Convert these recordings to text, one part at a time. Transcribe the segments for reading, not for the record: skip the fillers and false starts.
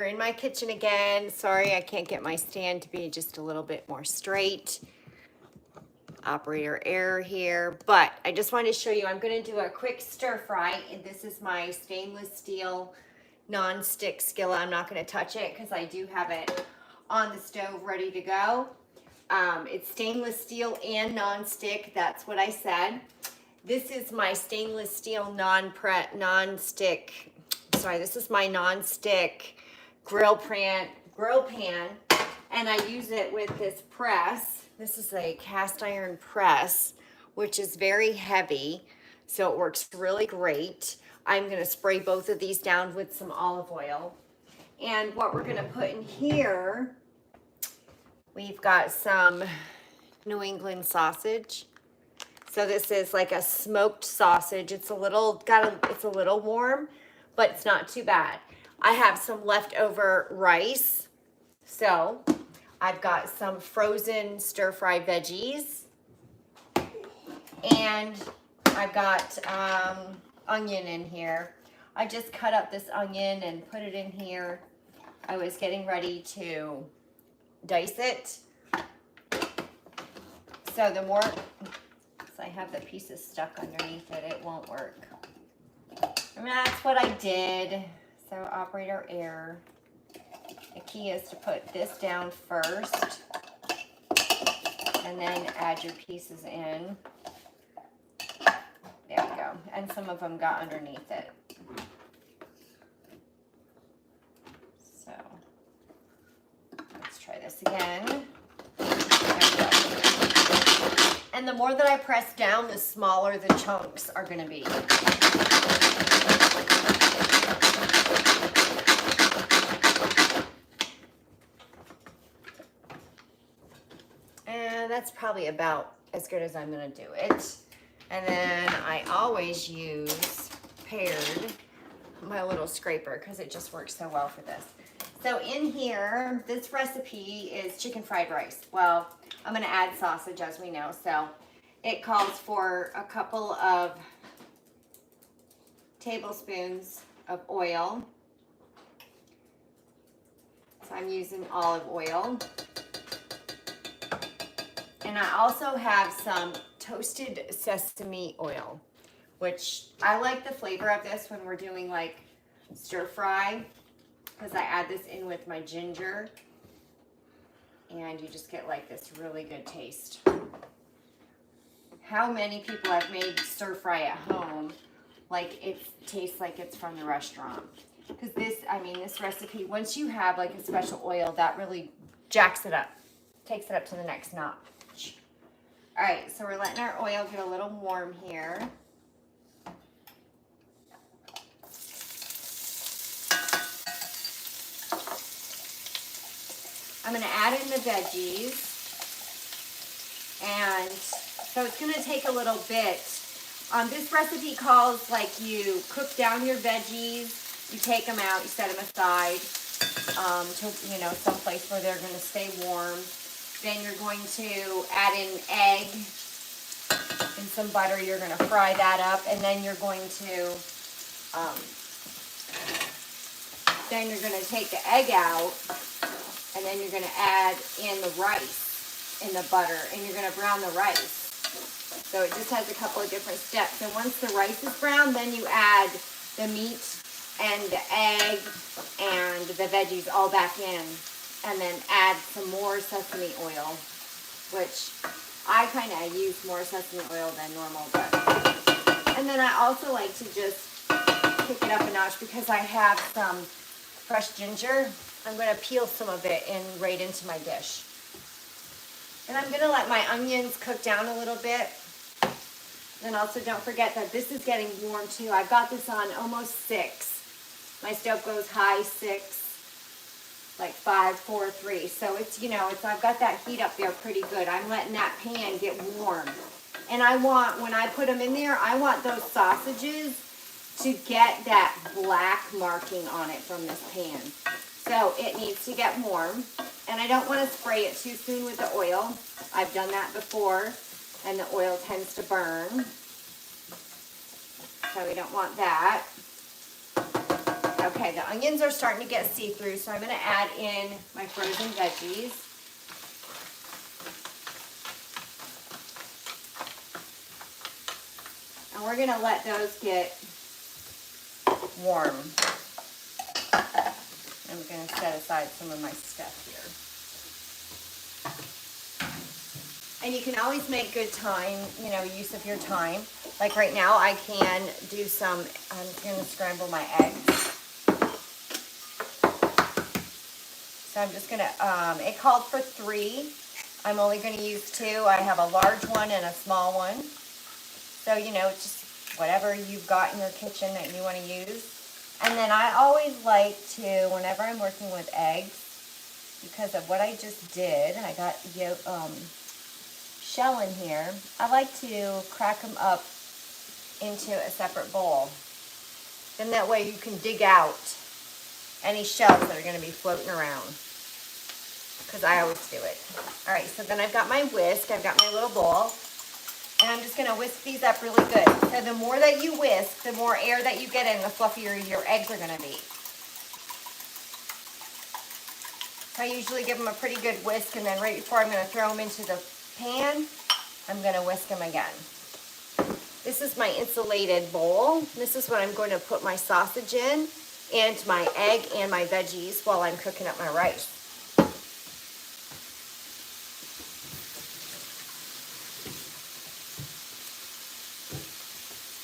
We're in my kitchen again. Sorry, I can't get my stand to be just a little bit more straight. Operator error here, but I just wanted to show you, I'm going to do a quick stir fry, and this is my stainless steel non-stick skillet. I'm not going to touch it because I do have it on the stove ready to go. It's stainless steel and non-stick. That's what I said. This is my stainless steel non-stick. Sorry, this is my non-stick grill pan, and I use it with this press. This is a cast iron press, which is very heavy, so it works really great. I'm going to spray both of these down with some olive oil. And what we're going to put in here, we've got some New England sausage. So this is like a smoked sausage. It's a little warm, but it's not too bad. I have some leftover rice. So I've got some frozen stir-fry veggies. And I've got onion in here. I just cut up this onion and put it in here. I was getting ready to dice it. So the more, I have the pieces stuck underneath it, it won't work. And that's what I did. So operator error. The key is to put this down first and then add your pieces in. There we go. And some of them got underneath it. So let's try this again. And the more that I press down, the smaller the chunks are going to be. And that's probably about as good as I'm going to do it. And then I always use Paired, my little scraper, because it just works so well for this. So in here, this recipe is chicken fried rice. Well, I'm going to add sausage, as we know. So it calls for a couple of tablespoons of oil. So I'm using olive oil. And I also have some toasted sesame oil, which I like the flavor of this when we're doing like stir fry, because I add this in with my ginger, and you just get like this really good taste. How many people have made stir fry at home like it tastes like it's from the restaurant? Because this recipe, once you have like a special oil, that really jacks it up, takes it up to the next notch. All right, so we're letting our oil get a little warm here. I'm going to add in the veggies. And so it's going to take a little bit. This recipe calls like you cook down your veggies, you take them out, you set them aside to someplace where they're going to stay warm. Then you're going to add in egg and some butter. You're going to fry that up, and then you're going to take the egg out, and then you're going to add in the rice in the butter, and you're going to brown the rice. So it just has a couple of different steps. And once the rice is brown, then you add the meat and the egg and the veggies all back in. And then add some more sesame oil, which I kind of use more sesame oil than normal. And then I also like to just kick it up a notch because I have some fresh ginger. I'm going to peel some of it right into my dish. And I'm going to let my onions cook down a little bit. And also don't forget that this is getting warm too. I've got this on almost 6. My stove goes high 6. Like 5, 4, 3. So it's, I've got that heat up there pretty good. I'm letting that pan get warm. And when I put them in there, I want those sausages to get that black marking on it from this pan. So it needs to get warm. And I don't want to spray it too soon with the oil. I've done that before, and the oil tends to burn. So we don't want that. Okay, the onions are starting to get see-through, so I'm going to add in my frozen veggies. And we're going to let those get warm. I'm going to set aside some of my stuff here. And you can always make good time, use of your time. Like right now, I can do I'm going to scramble my eggs. So I'm just going to, it called for 3. I'm only going to use 2. I have a large one and a small one. So, just whatever you've got in your kitchen that you want to use. And then I always like to, whenever I'm working with eggs, because of what I just did, I got shell in here, I like to crack them up into a separate bowl. Then that way you can dig out any shells that are going to be floating around, because I always do it. All right, so then I've got my whisk, I've got my little bowl, and I'm just going to whisk these up really good. So the more that you whisk, the more air that you get in, the fluffier your eggs are going to be. I usually give them a pretty good whisk, and then right before I'm going to throw them into the pan, I'm going to whisk them again. This is my insulated bowl. This is what I'm going to put my sausage in, and my egg and my veggies while I'm cooking up my rice.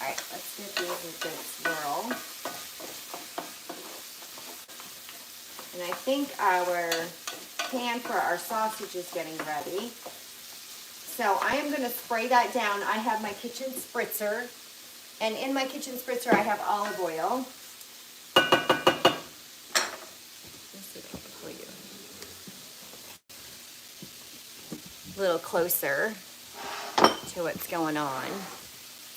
All right, let's give these a good swirl. And I think our pan for our sausage is getting ready. So I am going to spray that down. I have my kitchen spritzer, and in my kitchen spritzer I have olive oil. Let's see if I can pull you a little closer to what's going on.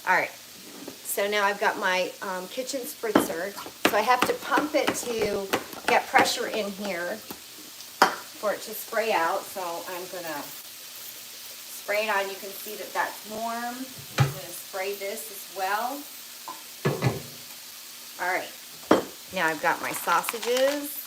All right, so now I've got my kitchen spritzer. So I have to pump it to get pressure in here for it to spray out. So I'm going to spray it on. You can see that that's warm. I'm going to spray this as well. All right, now I've got my sausages.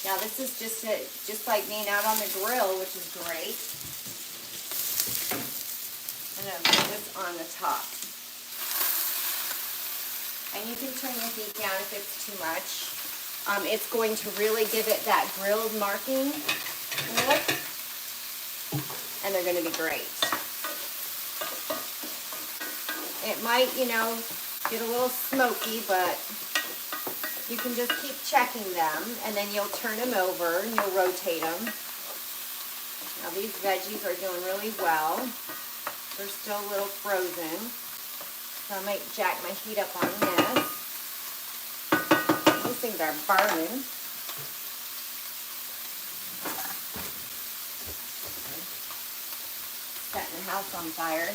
Now this is just like being out on the grill, which is great. I'm going to put this on the top. And you can turn the heat down if it's too much. It's going to really give it that grilled marking look. And they're going to be great. It might, get a little smoky, but you can just keep checking them, and then you'll turn them over and you'll rotate them. Now these veggies are doing really well. They're still a little frozen. So I might jack my heat up on this. These things are burning. Setting the house on fire.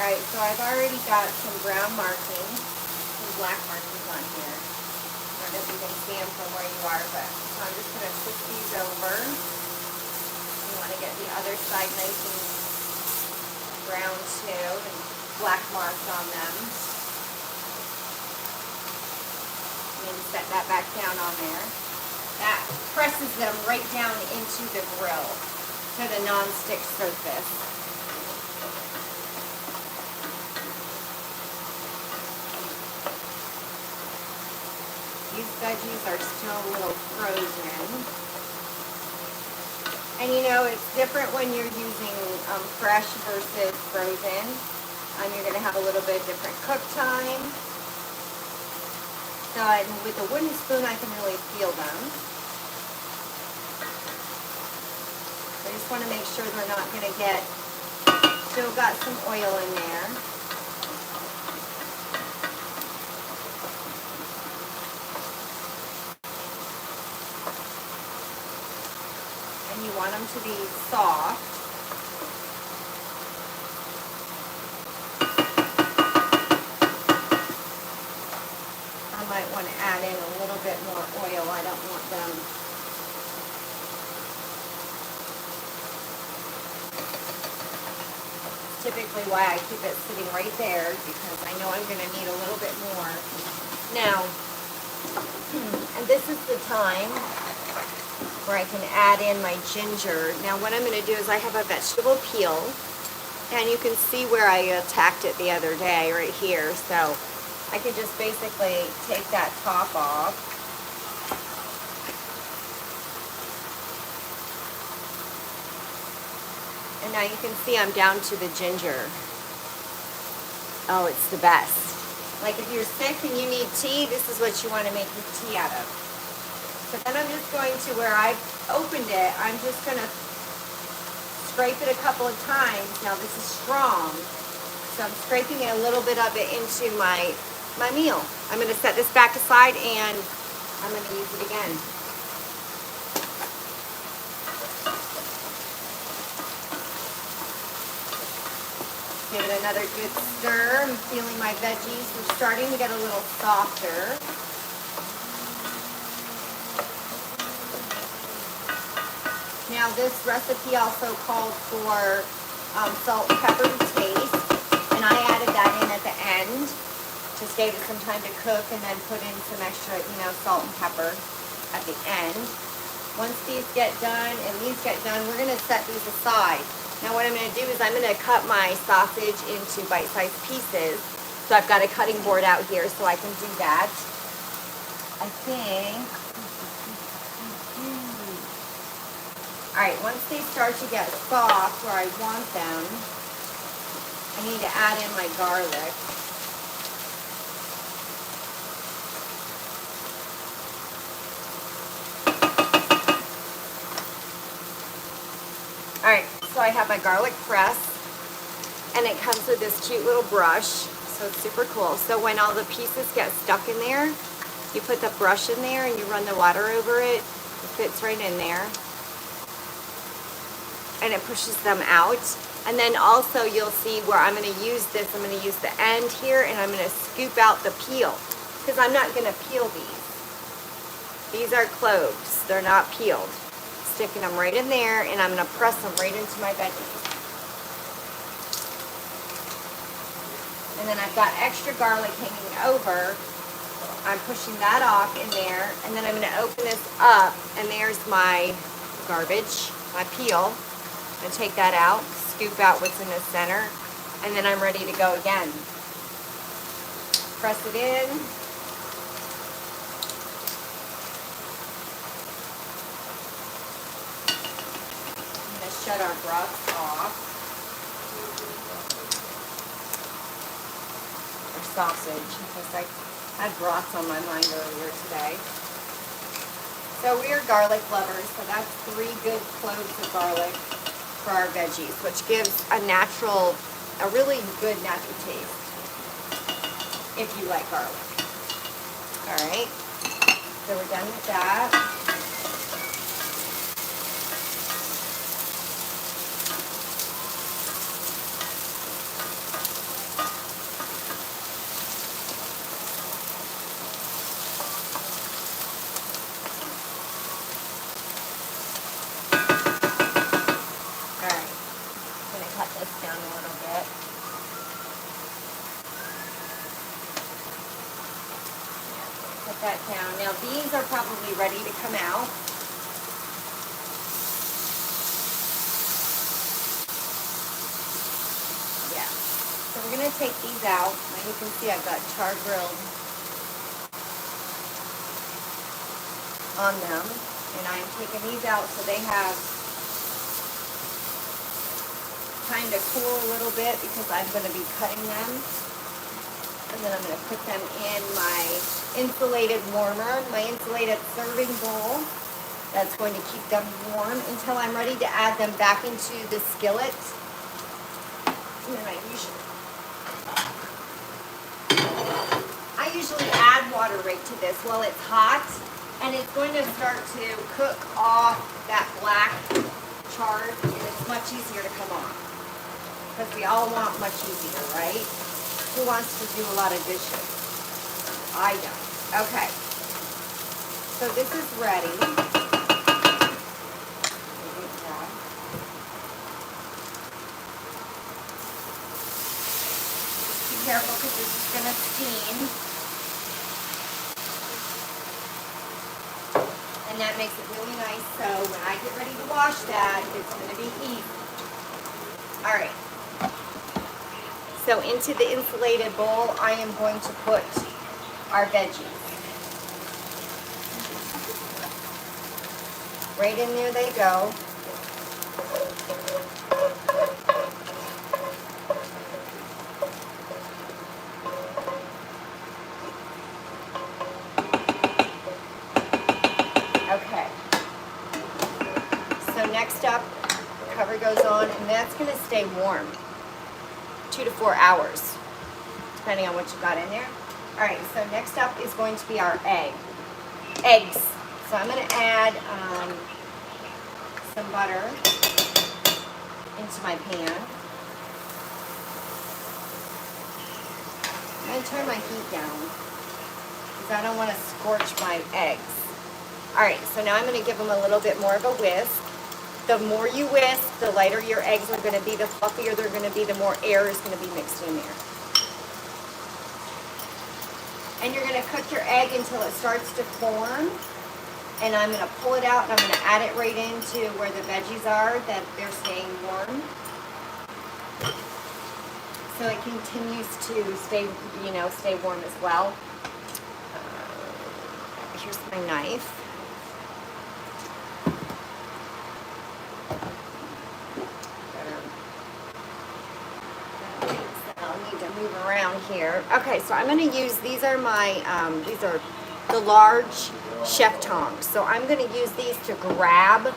Alright, so I've already got some brown markings, some black markings on here. I don't know if you can see them from where you are, but so I'm just going to twist these over. You want to get the other side nice and brown too, and black marks on them. And then set that back down on there. That presses them right down into the grill to the non-stick surface. These veggies are still a little frozen. And it's different when you're using fresh versus frozen. You're going to have a little bit different cook time. So with a wooden spoon, I can really feel them. I just want to make sure they're not going to still got some oil in there. You want them to be soft. I might want want to add in a little bit more oil. I don't want them typically why I keep it sitting right there, because I know I'm going to need a little bit more. Now, and this is the time where I can add in my ginger. Now what I'm going to do is I have a vegetable peel, and you can see where I attacked it the other day right here. So I can just basically take that top off. And now you can see I'm down to the ginger. Oh, it's the best. Like if you're sick and you need tea, this is what you want to make your tea out of. So then I'm just going to, where I've opened it, I'm just going to scrape it a couple of times. Now this is strong, so I'm scraping a little bit of it into my meal. I'm going to set this back aside and I'm going to use it again. Give it another good stir. I'm feeling my veggies. They're starting to get a little softer. Now this recipe also called for salt and pepper to taste, and I added that in at the end. Just gave it some time to cook, and then put in some extra, salt and pepper at the end. Once these get done and these get done, we're going to set these aside. Now what I'm going to do is I'm going to cut my sausage into bite-sized pieces. So I've got a cutting board out here so I can do that. I think. Alright, once they start to get soft where I want them, I need to add in my garlic. Alright, so I have my garlic press, and it comes with this cute little brush, so it's super cool. So when all the pieces get stuck in there, you put the brush in there and you run the water over it. It fits right in there, and it pushes them out. And then also you'll see where I'm going to use this. I'm going to use the end here, and I'm going to scoop out the peel, because I'm not going to peel these. These are cloves. They're not peeled. Sticking them right in there, and I'm going to press them right into my veggies. And then I've got extra garlic hanging over. I'm pushing that off in there, and then I'm going to open this up, and there's my garbage, my peel. I'm going to take that out, scoop out what's in the center, and then I'm ready to go again. Press it in. Shut our broth off. Or sausage, because I had broth on my mind earlier today. So we are garlic lovers, so that's 3 good cloves of garlic for our veggies, which gives a really good natural taste if you like garlic. Alright, so we're done with that. That down. Now these are probably ready to come out. Yeah. So we're going to take these out. Now you can see I've got char grilled on them. And I'm taking these out so they have time to cool a little bit, because I'm going to be cutting them. And then I'm going to put them in my insulated warmer, my insulated serving bowl. That's going to keep them warm until I'm ready to add them back into the skillet. And then I usually add water right to this while it's hot, and it's going to start to cook off that black chard, and it's much easier to come off, because we all want much easier, right? Who wants to do a lot of dishes? I don't. Okay, so this is ready. Be careful because this is going to steam. And that makes it really nice, so when I get ready to wash that, it's going to be easy. All right. So into the insulated bowl, I am going to put our veggies. Right in there they go. Okay. So next up, cover goes on, and that's going to stay warm 2 to 4 hours, depending on what you got in there. All right, so next up is going to be our eggs. So I'm going to add some butter into my pan. I'm going to turn my heat down because I don't want to scorch my eggs. All right, so now I'm going to give them a little bit more of a whisk. The more you whisk, the lighter your eggs are going to be, the fluffier they're going to be, the more air is going to be mixed in there. And you're going to cook your egg until it starts to form. And I'm going to pull it out and I'm going to add it right into where the veggies are, that they're staying warm. So it continues to stay, stay warm as well. Here's my knife. Move around here. Okay, so I'm going to use, these are the large chef tongs. So I'm going to use these to grab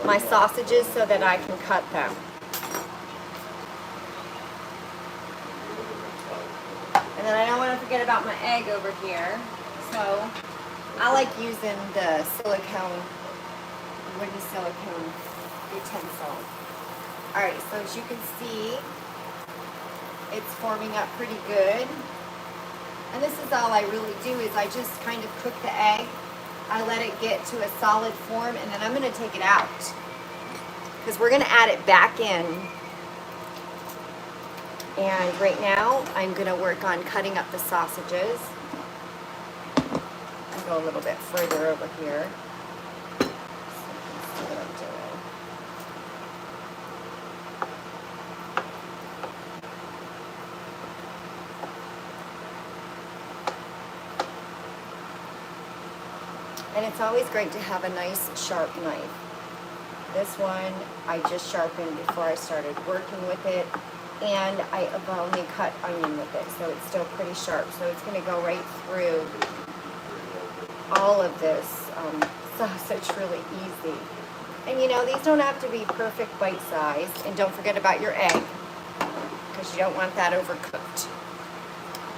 my sausages so that I can cut them. And then I don't want to forget about my egg over here. So I like using the wooden silicone utensil. Alright, so as you can see, it's forming up pretty good. And this is all I really do, is I just kind of cook the egg. I let it get to a solid form, and then I'm going to take it out because we're going to add it back in. And right now, I'm going to work on cutting up the sausages. I'll go a little bit further over here. So you can see what I'm doing. And it's always great to have a nice sharp knife. This one I just sharpened before I started working with it, and I have only cut onion with it, so it's still pretty sharp. So it's going to go right through all of this sausage really easy. And these don't have to be perfect bite size, and don't forget about your egg because you don't want that overcooked.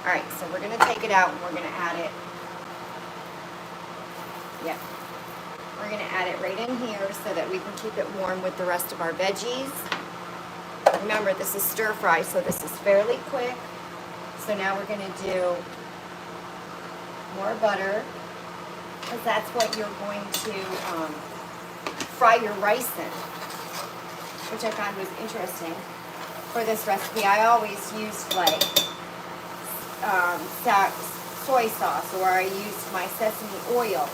Alright, so we're going to take it out and we're going to add it. Yep. We're going to add it right in here so that we can keep it warm with the rest of our veggies. Remember, this is stir fry, so this is fairly quick. So now we're going to do more butter, because that's what you're going to fry your rice in, which I found was interesting for this recipe. I always used like soy sauce, or I used my sesame oil.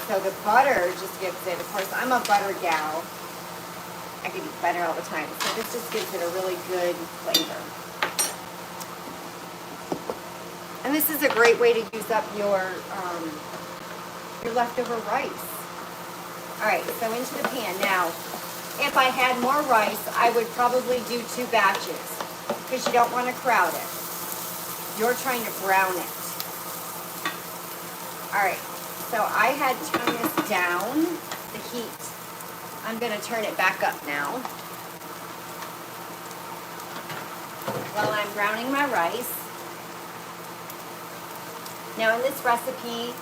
So the butter just gives it, of course, I'm a butter gal. I could eat butter all the time. So this just gives it a really good flavor. And this is a great way to use up your leftover rice. All right, so into the pan. Now, if I had more rice, I would probably do 2 batches because you don't want to crowd it. You're trying to brown it. All right. So I had turned this down, the heat. I'm going to turn it back up now. While I'm browning my rice. Now in this recipe,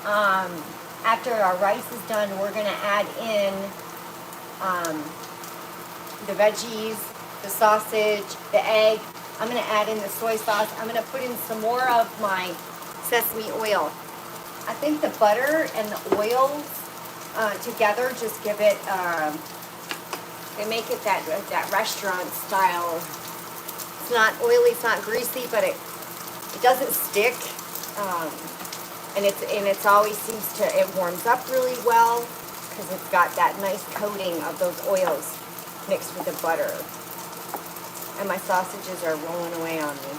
after our rice is done, we're going to add in the veggies, the sausage, the egg. I'm going to add in the soy sauce. I'm going to put in some more of my sesame oil. I think the butter and the oils together just give it, they make it that restaurant style. It's not oily, it's not greasy, but it doesn't stick. And it's always seems to, it warms up really well because it's got that nice coating of those oils mixed with the butter. And my sausages are rolling away on me.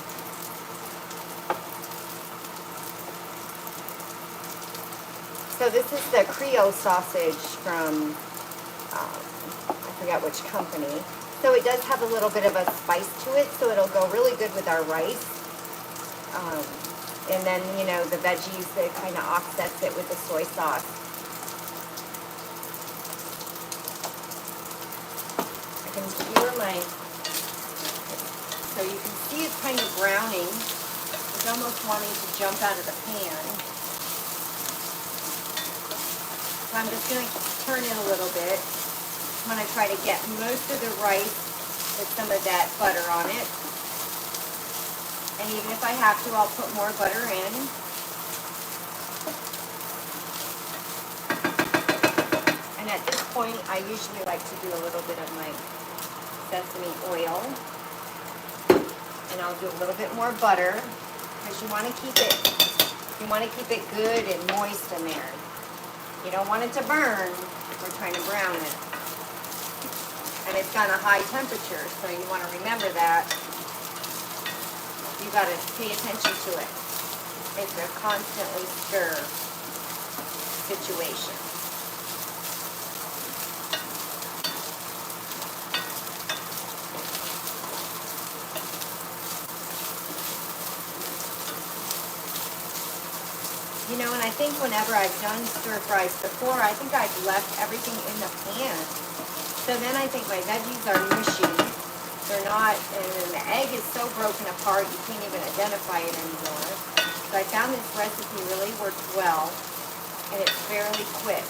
So this is the Creole Sausage from, I forget which company. So it does have a little bit of a spice to it, so it'll go really good with our rice. And then, you know, the veggies, it kind of offsets it with the soy sauce. I can skewer my, so you can see it's kind of browning. It's almost wanting to jump out of the pan. So I'm just going to turn it a little bit. I'm going to try to get most of the rice with some of that butter on it. And even if I have to, I'll put more butter in. And at this point, I usually like to do a little bit of my sesame oil. And I'll do a little bit more butter because you want to keep it good and moist in there. You don't want it to burn. We're trying to brown it. And it's got a high temperature, so you want to remember that. You got to pay attention to it. It's a constantly stir situation. You know, and I think whenever I've done stir fries before, I think I've left everything in the pan. So then I think my veggies are mushy. They're not, and the egg is so broken apart, you can't even identify it anymore. So I found this recipe really works well, and it's fairly quick.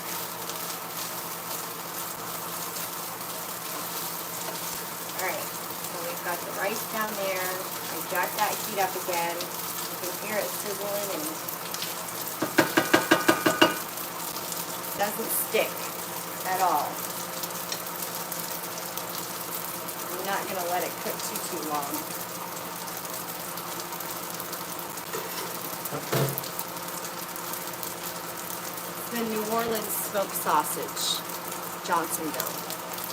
Alright, so we've got the rice down there. I jacked that heat up again. You can hear it sizzling and doesn't stick at all. I'm not going to let it cook too long. It's the New Orleans smoked sausage, Johnsonville.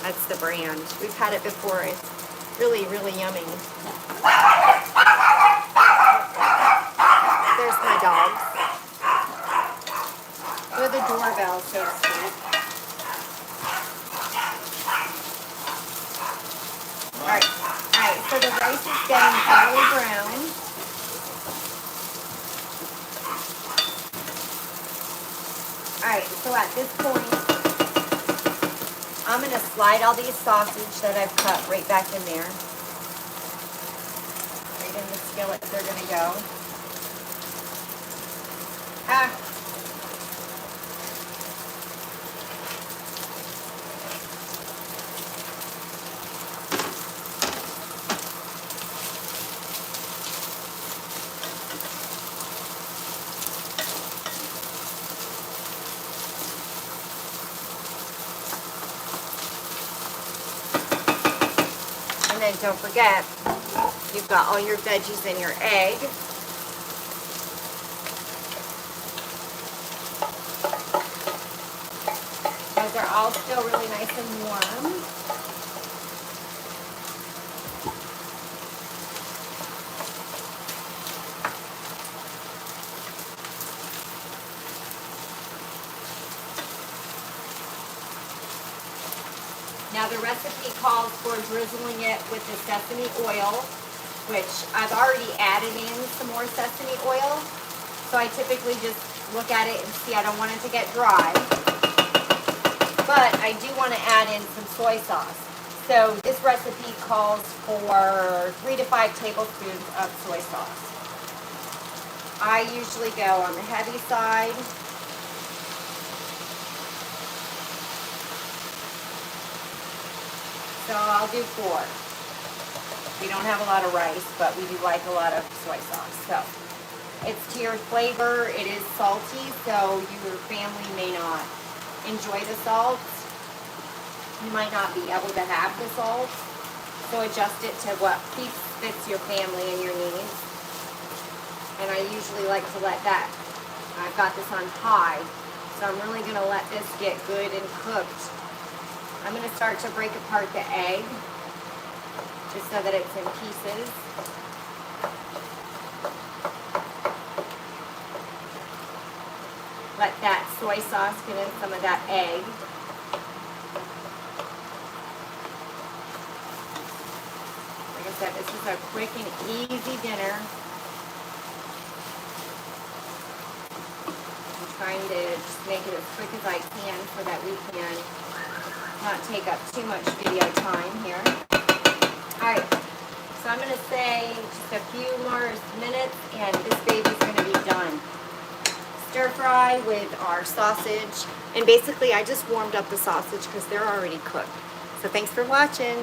That's the brand. We've had it before. It's really, really yummy. There's my dogs. Or the doorbell, so to speak. Alright, so the rice is getting fairly brown. Alright, so at this point, I'm going to slide all these sausage that I've cut right back in there. Right in the skillet they're going to go. And then don't forget, you've got all your veggies and your egg. Those are all still really nice and warm. Now the recipe calls for drizzling it with the sesame oil, which I've already added in some more sesame oil. So I typically just look at it and see, I don't want it to get dry. But I do want to add in some soy sauce. So this recipe calls for 3 to 5 tablespoons of soy sauce. I usually go on the heavy side. So I'll do 4. We don't have a lot of rice, but we do like a lot of soy sauce. So It's to your flavor. It is salty, so your family may not enjoy the salt. You might not be able to have the salt. So adjust it to what fits your family and your needs. And I usually like to let that, I've got this on high, so I'm really going to let this get good and cooked. I'm going to start to break apart the egg, just so that it's in pieces. Let that soy sauce get in some of that egg. Like I said, this is a quick and easy dinner. I'm trying to just make it as quick as I can so that we can not take up too much video time here. Alright, so I'm going to say just a few more minutes and this baby's going to be done. Stir fry with our sausage, and basically I just warmed up the sausage because they're already cooked. So thanks for watching.